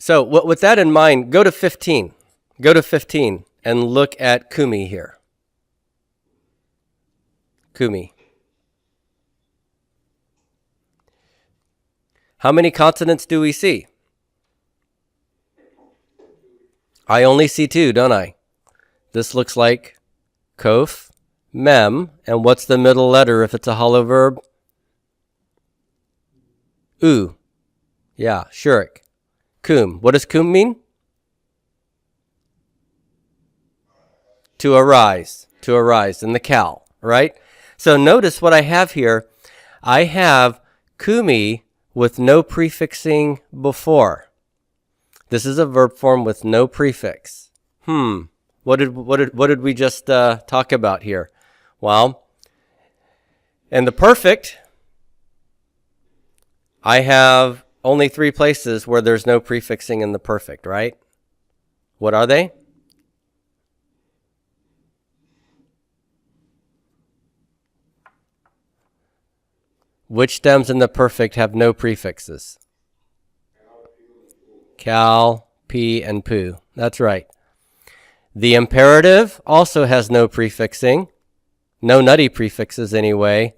So with that in mind, go to 15. Go to 15 and look at kumi here. Kumi. How many consonants do we see? I only see 2, don't I? This looks like kof, mem, and what's the middle letter if it's a hollow verb? U. Yeah, shurik. Kum. What does kum mean? To arise. To arise in the cal, right? So notice what I have here. I have kumi with no prefixing before. This is a verb form with no prefix. What did we just talk about here? Well, in the perfect, I have only 3 places where there's no prefixing in the perfect, right? What are they? Which stems in the perfect have no prefixes? Cal, P, and Pu. That's right. The imperative also has no prefixing. No nutty prefixes anyway.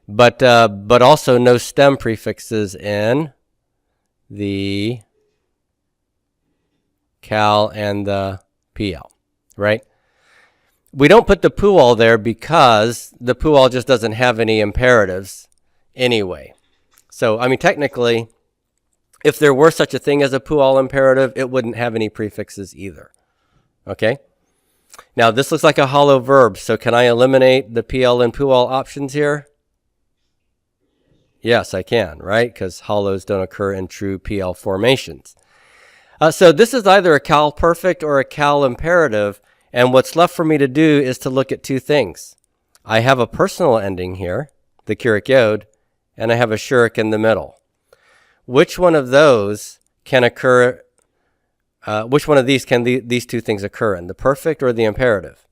But also no stem prefixes in the cal and the PL, right? We don't put the pual there because the pual just doesn't have any imperatives anyway. So, I mean, technically, if there were such a thing as a pual imperative, it wouldn't have any prefixes either. Okay? Now, this looks like a hollow verb, so can I eliminate the PL and pual options here? Yes, I can, right? Because hollows don't occur in true PL formations. So this is either a cal perfect or a cal imperative, and what's left for me to do is to look at 2 things. I have a personal ending here, the Keurig Yod, and I have a shurik in the middle. Which one of those can occur, which one of these can these 2 things occur in, the perfect or the imperative?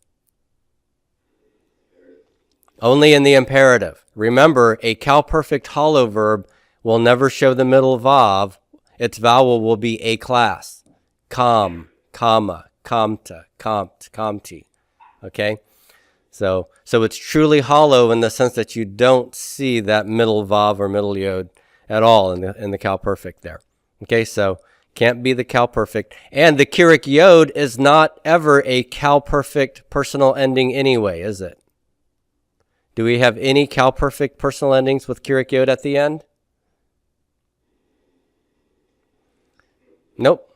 Only in the imperative. Remember, a cal perfect hollow verb will never show the middle vav. Its vowel will be a class. Kam, kama, kamta, kamt, kamti. Okay? So it's truly hollow in the sense that you don't see that middle vav or middle yod at all in the cal perfect there. Okay, so can't be the cal perfect. And the Keurig Yod is not ever a cal perfect personal ending anyway, is it? Do we have any cal perfect personal endings with Keurig Yod at the end? Nope,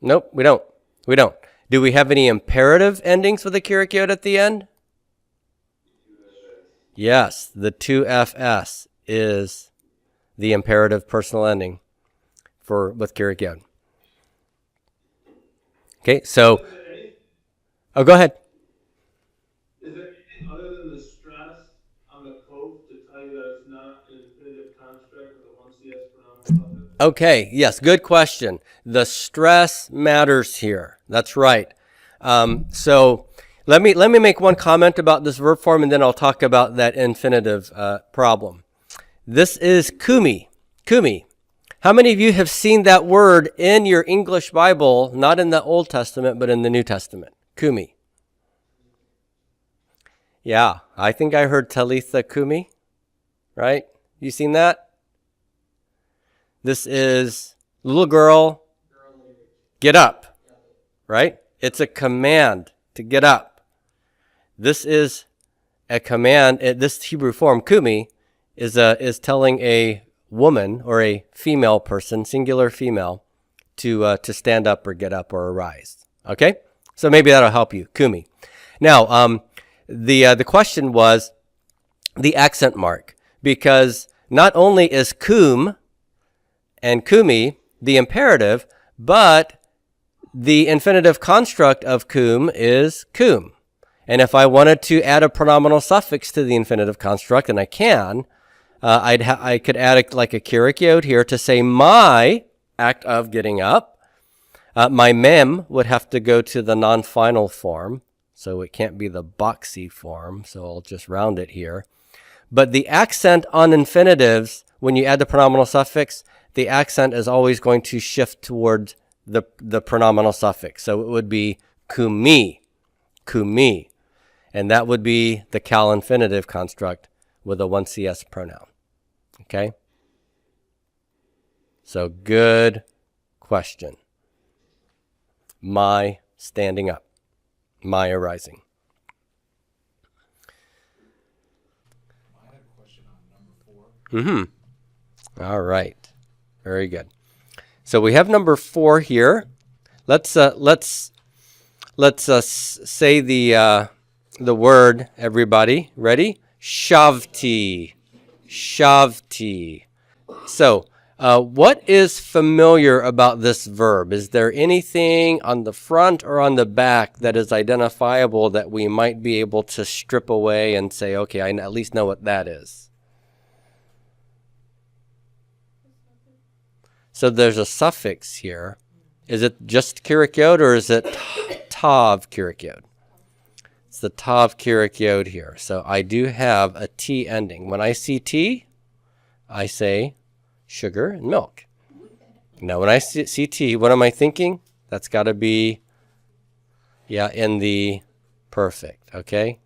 we don't. Do we have any imperative endings with a Keurig Yod at the end? Yes, the 2FS is the imperative personal ending with Keurig Yod. Okay, so, go ahead. Is there anything other than the stress on the kof to tell you that it's not an infinitive construct with a 1CS pronominal suffix? Okay, yes, good question. The stress matters here. That's right. So let me make one comment about this verb form, and then I'll talk about that infinitive problem. This is kumi. Kumi. How many of you have seen that word in your English Bible, not in the Old Testament, but in the New Testament? Kumi. Yeah, I think I heard Talitha Kumi, right? You seen that? This is little girl, get up, right? It's a command to get up. This is a command. This Hebrew form, kumi, is telling a woman or a female person, singular female, to stand up or get up or arise. Okay? So maybe that'll help you, kumi. Now, the question was the accent mark, because not only is kum and kumi the imperative, but the infinitive construct of kum is kum. And if I wanted to add a pronominal suffix to the infinitive construct, and I can, I could add like a Keurig Yod here to say my act of getting up. My mem would have to go to the non-final form, so it can't be the boxy form, so I'll just round it here. But the accent on infinitives, when you add the pronominal suffix, the accent is always going to shift toward the pronominal suffix. So it would be kumi, kumi. And that would be the cal infinitive construct with a 1CS pronoun. Okay? So good question. My standing up. My arising. I have a question on number 4. All right. Very good. So we have number 4 here. Let's say the word, everybody. Ready? Shavti. Shavti. So, what is familiar about this verb? Is there anything on the front or on the back that is identifiable that we might be able to strip away and say, okay, I at least know what that is? So there's a suffix here. Is it just Kirik Yod or is it Tav Kirik Yod? It's the Tav Kirik Yod here. So I do have a T ending. When I see T, I say sugar and milk. Now when I see T, what am I thinking? That's got to be, in the perfect, okay?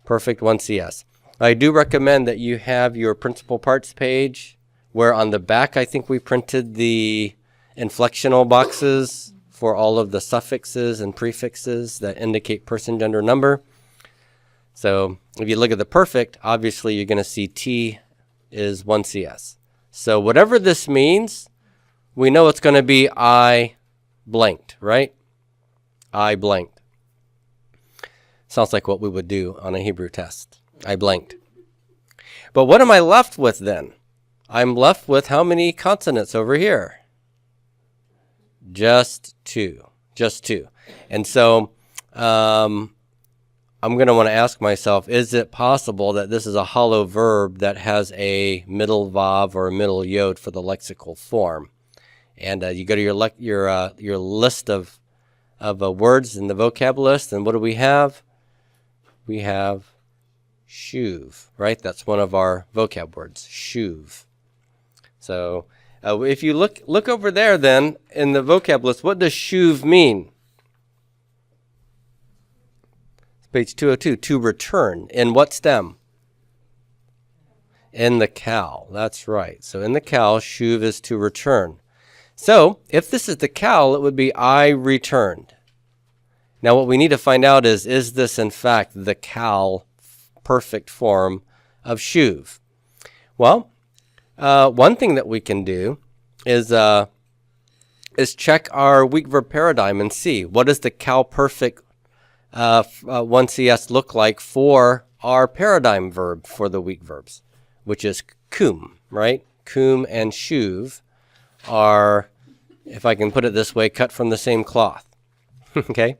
Perfect 1CS. I do recommend that you have your principal parts page where on the back I think we printed the inflectional boxes for all of the suffixes and prefixes that indicate person, gender, number. So if you look at the perfect, obviously you're going to see T is 1CS. So whatever this means, we know it's going to be I blanked, right? I blanked. Sounds like what we would do on a Hebrew test. I blanked. But what am I left with then? I'm left with how many consonants over here? Just 2. Just 2. And so I'm going to want to ask myself, is it possible that this is a hollow verb that has a middle vav or a middle yod for the lexical form? And you go to your list of words in the vocab list, and what do we have? We have shuv, right? That's one of our vocab words, shuv. So if you look over there then in the vocab list, what does shuv mean? Page 202, to return. In what stem? In the cal. That's right. So in the cal, shuv is to return. So if this is the cal, it would be I returned. Now what we need to find out is this in fact the cal perfect form of shuv? Well, one thing that we can do is check our weak verb paradigm and see what does the cal perfect 1CS look like for our paradigm verb for the weak verbs, which is kum, right? Kum and shuv are, if I can put it this way, cut from the same cloth. Okay?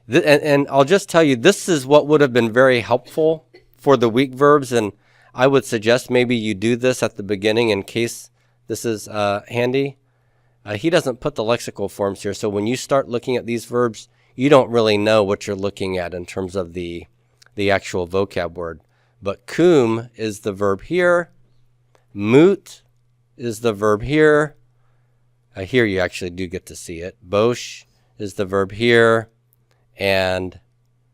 And I'll just tell you, this is what would have been very helpful for the weak verbs, and I would suggest maybe you do this at the beginning in case this is handy. He doesn't put the lexical forms here, so when you start looking at these verbs, you don't really know what you're looking at in terms of the actual vocab word. But kum is the verb here. Mut is the verb here. Here you actually do get to see it. Bosh is the verb here. And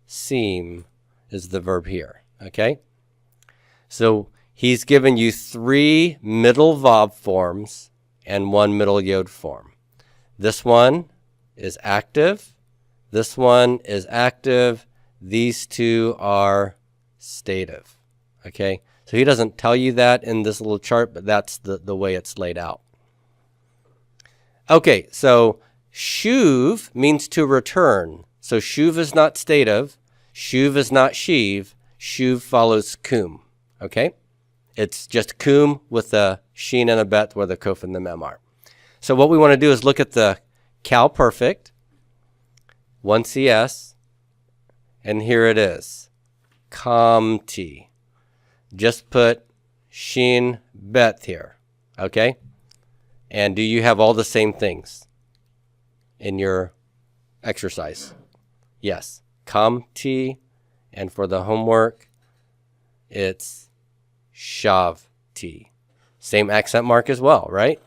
seem is the verb here. Okay? So he's given you 3 middle vav forms and 1 middle yod form. This one is active. This one is active. These 2 are stative. Okay? So he doesn't tell you that in this little chart, but that's the way it's laid out. Okay, so shuv means to return. So shuv is not stative. Shuv is not shev. Shuv follows kum. Okay? It's just kum with a sheen and a bet where the kof and the mem are. So what we want to do is look at the cal perfect, 1CS, and here it is. Kamti. Just put sheen bet here. Okay? And do you have all the same things in your exercise? Yes. Kamti. And for the homework, it's shavti. Same accent mark as well, right?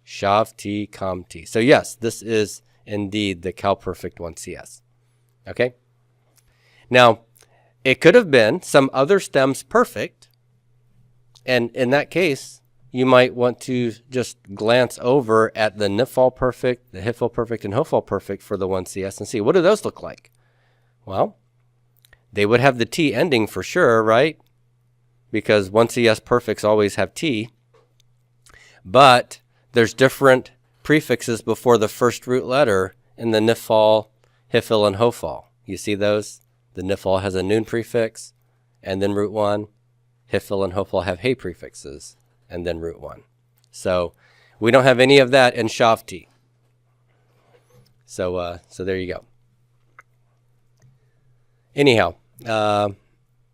Shavti kamti. So yes, this is indeed the CalPerfect 1CS. Okay? Now, it could have been some other stems perfect, and in that case, you might want to just glance over at the Nifal perfect, the Hifal perfect, and Hofal perfect for the 1CS and see, what do those look like? Well, they would have the T ending for sure, right? Because 1CS perfects always have T. But there's different prefixes before the first root letter in the Nifal, Hifal, and Hofal. You see those? The Nifal has a noon prefix, and then root 1. Hifal and Hofal have hey prefixes, and then root 1. So we don't have any of that in Shavti. So there you go. Anyhow,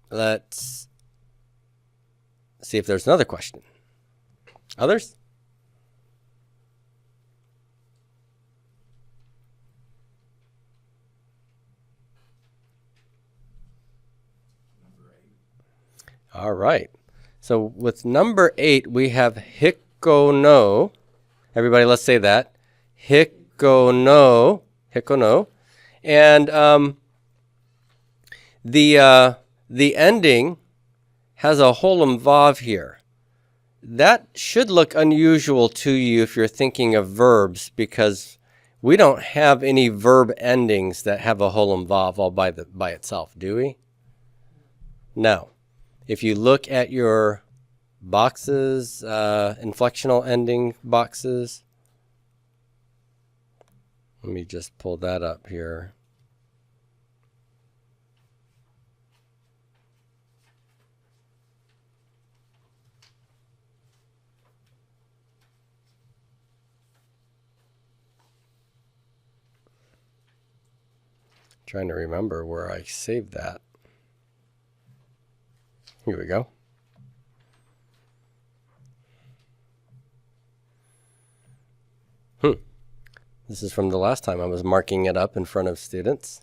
let's see if there's another question. Others? All right. So with number 8, we have hikono. Everybody, let's say that. Hikono. Hikono. And the ending has a holum vav here. That should look unusual to you if you're thinking of verbs, because we don't have any verb endings that have a holum vav all by itself, do we? No. If you look at your boxes, inflectional ending boxes, let me just pull that up here. Trying to remember where I saved that. Here we go. This is from the last time I was marking it up in front of students.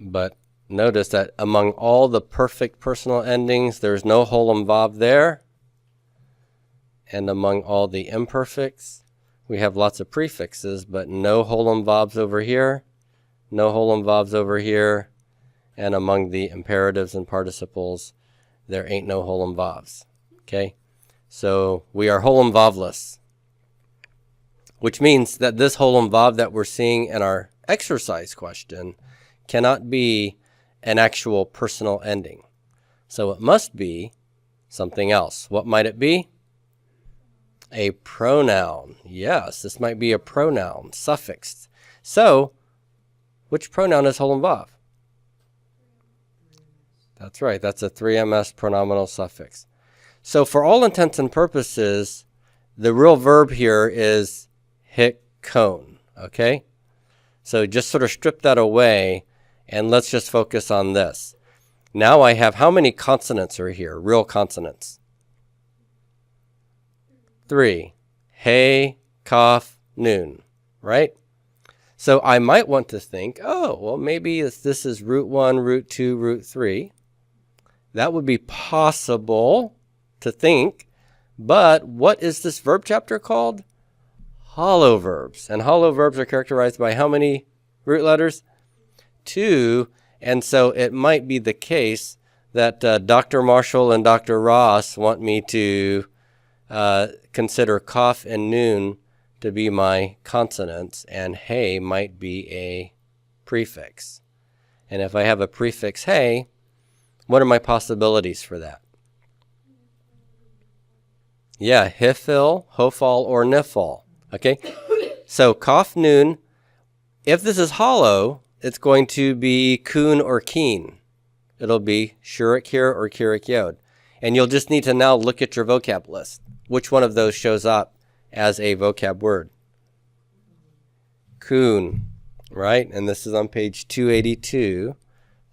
But notice that among all the perfect personal endings, there's no holum vav there. And among all the imperfects, we have lots of prefixes, but no holum vavs over here, no holum vavs over here. And among the imperatives and participles, there ain't no holum vavs. Okay? So we are holum vavless, which means that this holum vav that we're seeing in our exercise question cannot be an actual personal ending. So it must be something else. What might it be? A pronoun. Yes, this might be a pronoun, suffixed. So, which pronoun is holum vav? That's right, that's a 3ms pronominal suffix. So for all intents and purposes, the real verb here is hikon, okay? So just sort of strip that away, and let's just focus on this. Now I have, how many consonants are here, real consonants? 3. Hey, kaf, noon, right? So I might want to think, oh, well, maybe this is root 1, root 2, root 3. That would be possible to think, but what is this verb chapter called? Hollow verbs. And hollow verbs are characterized by how many root letters? 2. And so it might be the case that Dr. Marshall and Dr. Ross want me to consider kaf and noon to be my consonants, and hey might be a prefix. And if I have a prefix hey, what are my possibilities for that? Yeah, hifil, hofal, or nifal. Okay? So kaf noon, if this is hollow, it's going to be kun or keen. It'll be shurik here or kirik yod. And you'll just need to now look at your vocab list. Which one of those shows up as a vocab word? Kun, right? And this is on page 282.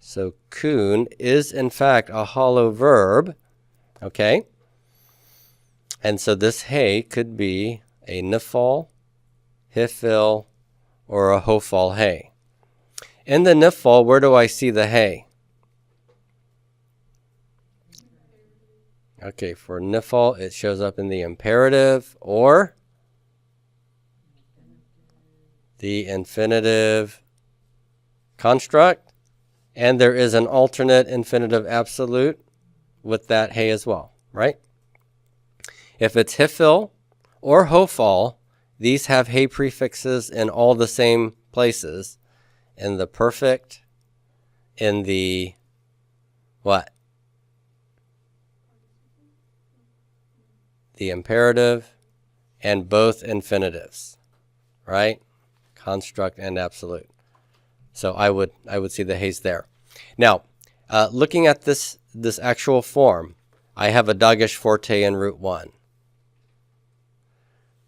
So kun is in fact a hollow verb, okay? And so this hey could be a nifal, hifil, or a hofal hey. In the nifal, where do I see the hey? Okay, for nifal, it shows up in the imperative or the infinitive construct. And there is an alternate infinitive absolute with that hey as well, right? If it's hifil or hofal, these have hey prefixes in all the same places. In the perfect, in the what? The imperative, and both infinitives, right? Construct and absolute. So I would see the heys there. Now, looking at this actual form, I have a dagesh forte in root 1.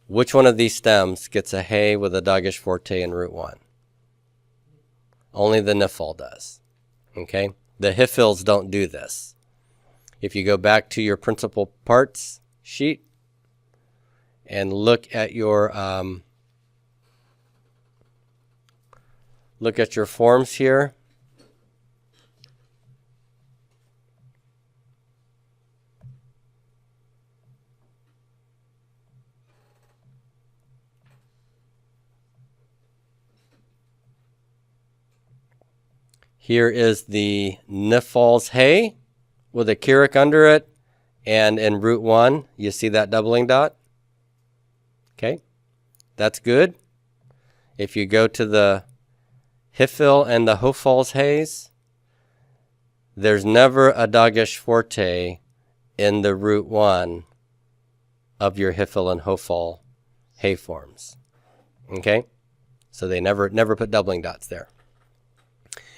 Which one of these stems gets a hey with a dagesh forte in root 1? Only the nifal does. Okay? The hifils don't do this. If you go back to your principal parts sheet and look at your forms here. Here is the nifal's hey with a kirik under it, and in root 1, you see that doubling dot? Okay, that's good. If you go to the hifil and the hofal's heys, there's never a dagesh forte in the root 1 of your hifil and hofal hey forms. Okay, so they never put doubling dots there.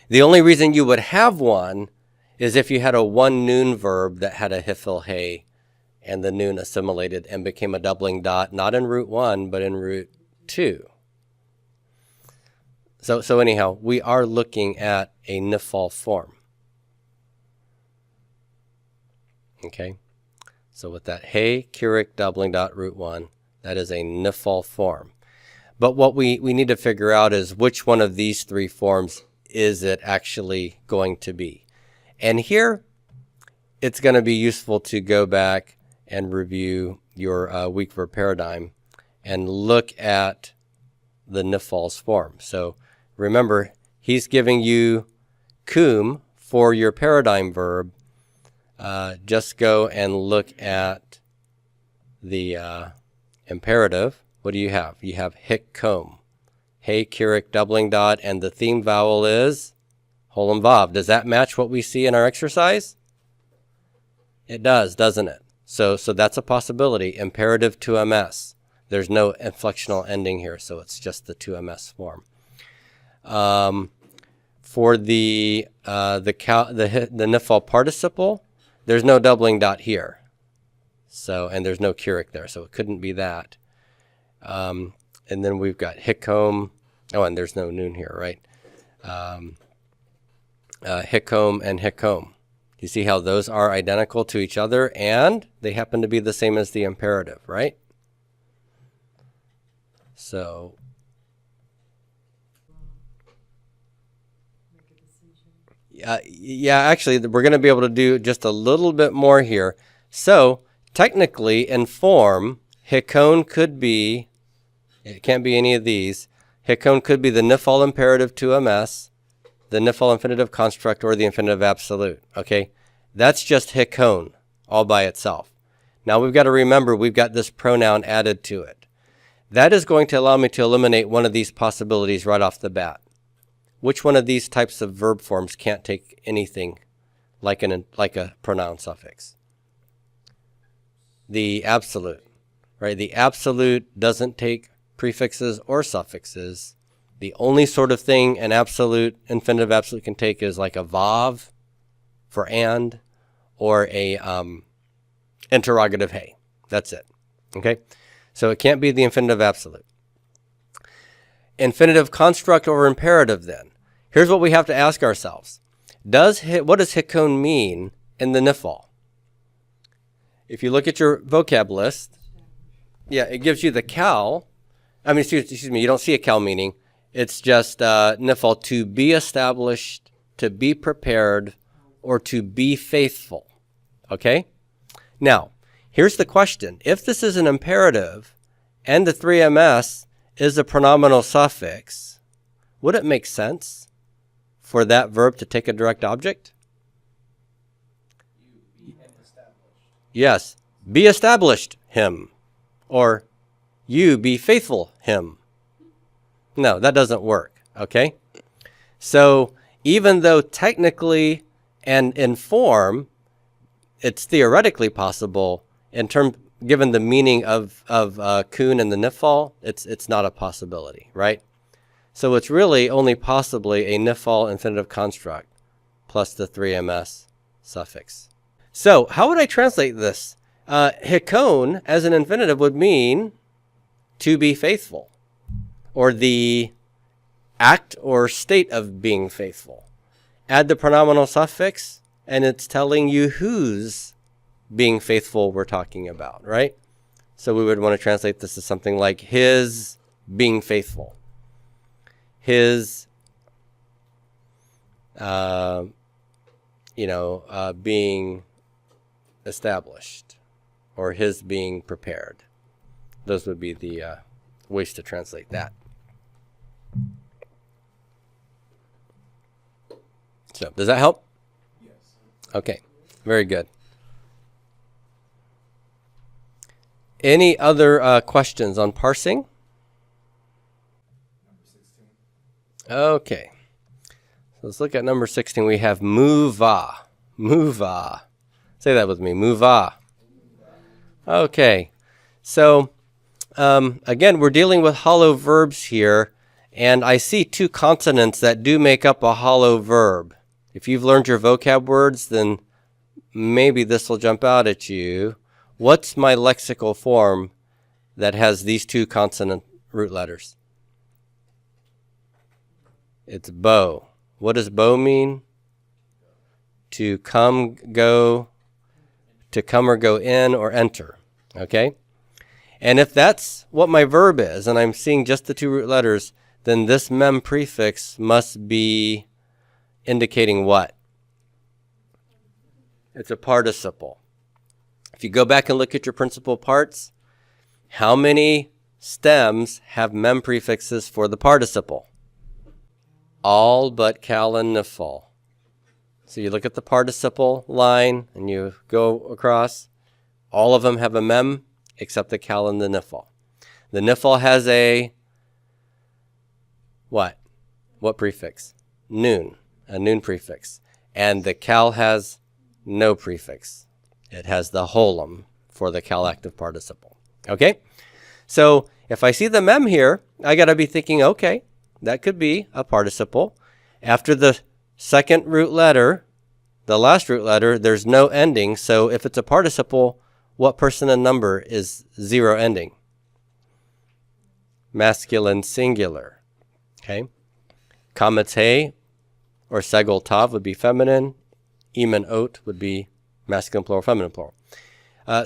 The only reason you would have one is if you had a one noon verb that had a hifil hey and the noon assimilated and became a doubling dot, not in root 1, but in root 2. So anyhow, we are looking at a nifal form. Okay, so with that hey, kirik, doubling dot, root 1, that is a nifal form. But what we need to figure out is which one of these three forms is it actually going to be. And here, it's going to be useful to go back and review your weak verb paradigm and look at the nifal's form. So remember, he's giving you kum for your paradigm verb. Just go and look at the imperative. What do you have? You have hikkom. Hey, kirik, doubling dot, and the theme vowel is Holam Vav. Does that match what we see in our exercise? It does, doesn't it? So that's a possibility. Imperative to MS. There's no inflectional ending here, so it's just the to MS form. For the nifal participle, there's no doubling dot here. So, and there's no kirik there, so it couldn't be that. And then we've got hikkom. Oh, and there's no noon here, right? Hikkom and hikkom. You see how those are identical to each other, and they happen to be the same as the imperative, right? So, yeah, actually, we're going to be able to do just a little bit more here. So, technically, in form, hikkom could be, it can't be any of these. Hikkom could be the nifal imperative to MS, the nifal infinitive construct, or the infinitive absolute. Okay, that's just hikkom all by itself. Now we've got to remember we've got this pronoun added to it. That is going to allow me to eliminate one of these possibilities right off the bat. Which one of these types of verb forms can't take anything like a pronoun suffix? The absolute, right? The absolute doesn't take prefixes or suffixes. The only sort of thing an absolute, infinitive absolute can take is like a vav for and, or a interrogative hey. That's it. Okay? So it can't be the infinitive absolute. Infinitive construct or imperative then. Here's what we have to ask ourselves. What does hikkom mean in the nifal? If you look at your vocab list, yeah, it gives you the cal. Excuse me, you don't see a cal meaning. It's just nifal, to be established, to be prepared, or to be faithful. Okay? Now, here's the question. If this is an imperative and the 3ms is a pronominal suffix, would it make sense for that verb to take a direct object? Yes. Be established him. Or you be faithful him. No, that doesn't work. Okay? So even though technically and in form, it's theoretically possible, given the meaning of kun and the nifal, it's not a possibility, right? So it's really only possibly a nifal infinitive construct plus the 3ms suffix. So how would I translate this? Hikon as an infinitive would mean to be faithful, or the act or state of being faithful. Add the pronominal suffix, and it's telling you whose being faithful we're talking about, right? So we would want to translate this as something like his being faithful. His, being established, or his being prepared. Those would be the ways to translate that. So, does that help? Yes. Okay, very good. Any other questions on parsing? Number 16. Okay. So let's look at number 16. We have muva. Muva. Say that with me. Muva. Okay. So, again, we're dealing with hollow verbs here, and I see two consonants that do make up a hollow verb. If you've learned your vocab words, then maybe this will jump out at you. What's my lexical form that has these two consonant root letters? It's bow. What does bow mean? To come, go, to come or go in or enter. Okay? And if that's what my verb is, and I'm seeing just the two root letters, then this mem prefix must be indicating what? It's a participle. If you go back and look at your principal parts, how many stems have mem prefixes for the participle? All but kal and nifal. So you look at the participle line and you go across. All of them have a mem except the kal and the nifal. The nifal has a what? What prefix? Nun. A nun prefix. And the kal has no prefix. It has the holum for the kal active participle. Okay? So if I see the mem here, I got to be thinking, okay, that could be a participle. After the second root letter, the last root letter, there's no ending. So if it's a participle, what person and number is zero ending? Masculine singular. Okay? Kamete or segol tav would be feminine. Imen ot would be masculine plural, feminine plural.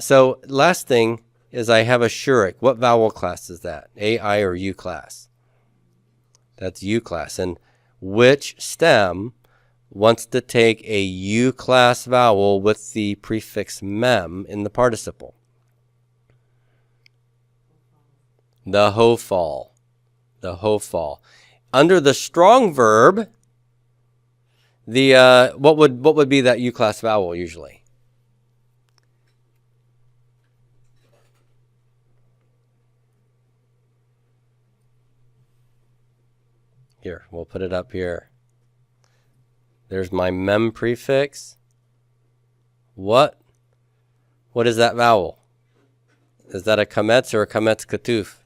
So last thing is I have a shurik. What vowel class is that? A, I, or U class? That's U class. And which stem wants to take a U class vowel with the prefix mem in the participle? The hofal. The hofal. Under the strong verb, the what would be that U class vowel usually? Here, we'll put it up here. There's my mem prefix. What is that vowel? Is that a kametz or a kametz katuf?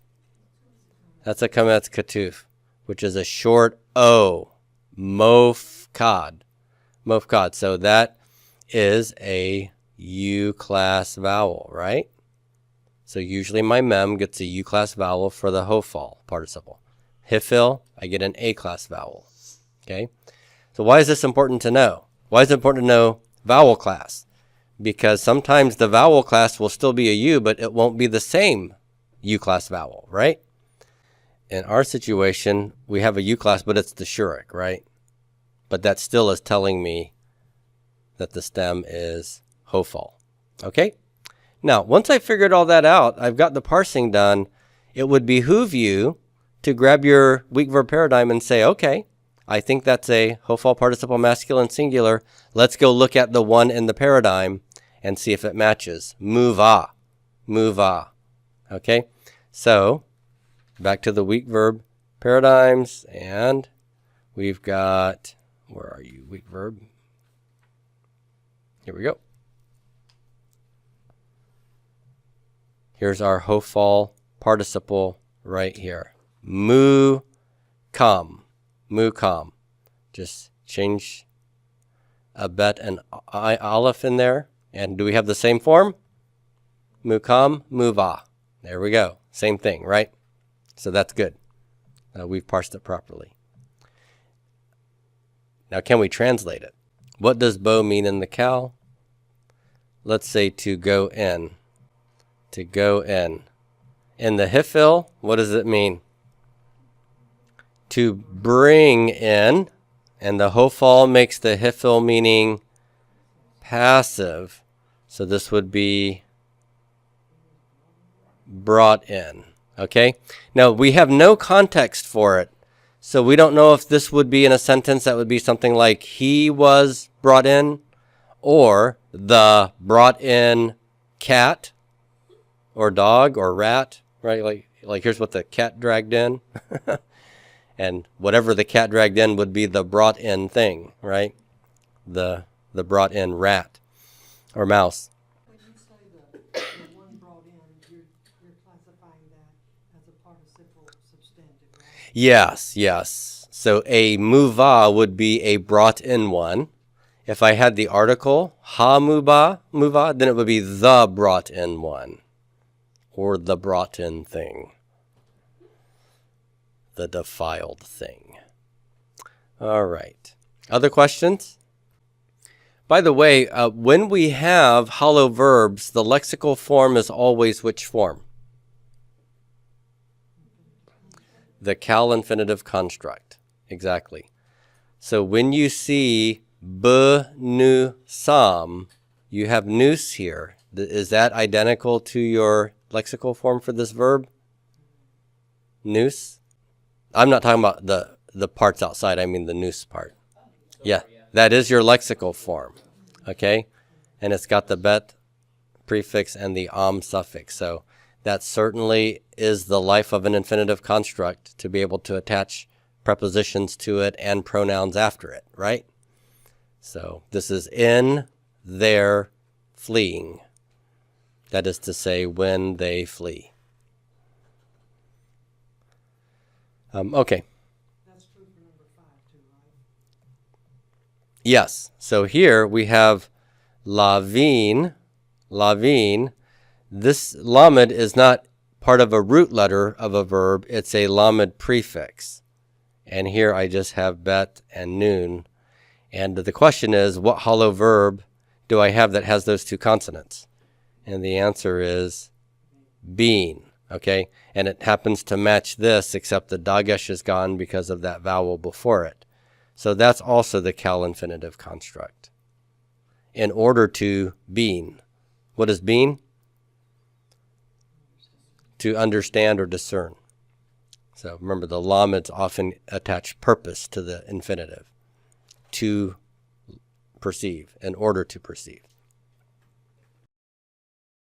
That's a kametz katuf, which is a short O. Mofkad. Mofkad. So that is a U class vowel, right? So usually my mem gets a U class vowel for the hofal participle. Hifil, I get an A class vowel. Okay? So why is this important to know? Why is it important to know vowel class? Because sometimes the vowel class will still be a U, but it won't be the same U class vowel, right? In our situation, we have a U class, but it's the shurik, right? But that still is telling me that the stem is hofal. Okay? Now, once I figured all that out, I've got the parsing done, it would behoove you to grab your weak verb paradigm and say, okay, I think that's a Hofal participle masculine singular. Let's go look at the one in the paradigm and see if it matches. Move ah. Move ah. Okay? So, back to the weak verb paradigms, and we've got, where are you, weak verb? Here we go. Here's our Hofal participle right here. Mu kam. Mu kam. Just change a bet and I aleph in there. And do we have the same form? Mu kam, mu va. There we go. Same thing, right? So that's good. We've parsed it properly. Now, can we translate it? What does bo mean in the cal? Let's say to go in. To go in. In the hifil, what does it mean? To bring in. And the Hofal makes the hifil meaning passive. So this would be brought in. Okay? Now, we have no context for it. So we don't know if this would be in a sentence that would be something like he was brought in or the brought in cat or dog or rat, right? Like here's what the cat dragged in. And whatever the cat dragged in would be the brought in thing, right? The brought in rat or mouse. When you say the one brought in, you're classifying that as a participle substantive, right? Yes, yes. So a muva would be a brought in one. If I had the article ha muva, then it would be the brought in one or the brought in thing. The defiled thing. All right. Other questions? By the way, when we have hollow verbs, the lexical form is always which form? The cal infinitive construct. Exactly. So when you see b, nu, sam, you have nous here. Is that identical to your lexical form for this verb? Nous? I'm not talking about the parts outside. I mean the nous part. Yeah, that is your lexical form. Okay? And it's got the bet prefix and the am suffix. So that certainly is the life of an infinitive construct to be able to attach prepositions to it and pronouns after it, right? So this is in, their, fleeing. That is to say, when they flee. Okay. That's true for number 5 too, right? Yes. So here we have lavin. Lavin. This lamed is not part of a root letter of a verb. It's a lamed prefix. And here I just have bet and noon. And the question is, what hollow verb do I have that has those two consonants? And the answer is bean. Okay? And it happens to match this, except the dagesh is gone because of that vowel before it. So that's also the cal infinitive construct. In order to bean. What is bean? To understand or discern. So remember, the lameds often attach purpose to the infinitive. To perceive, in order to perceive.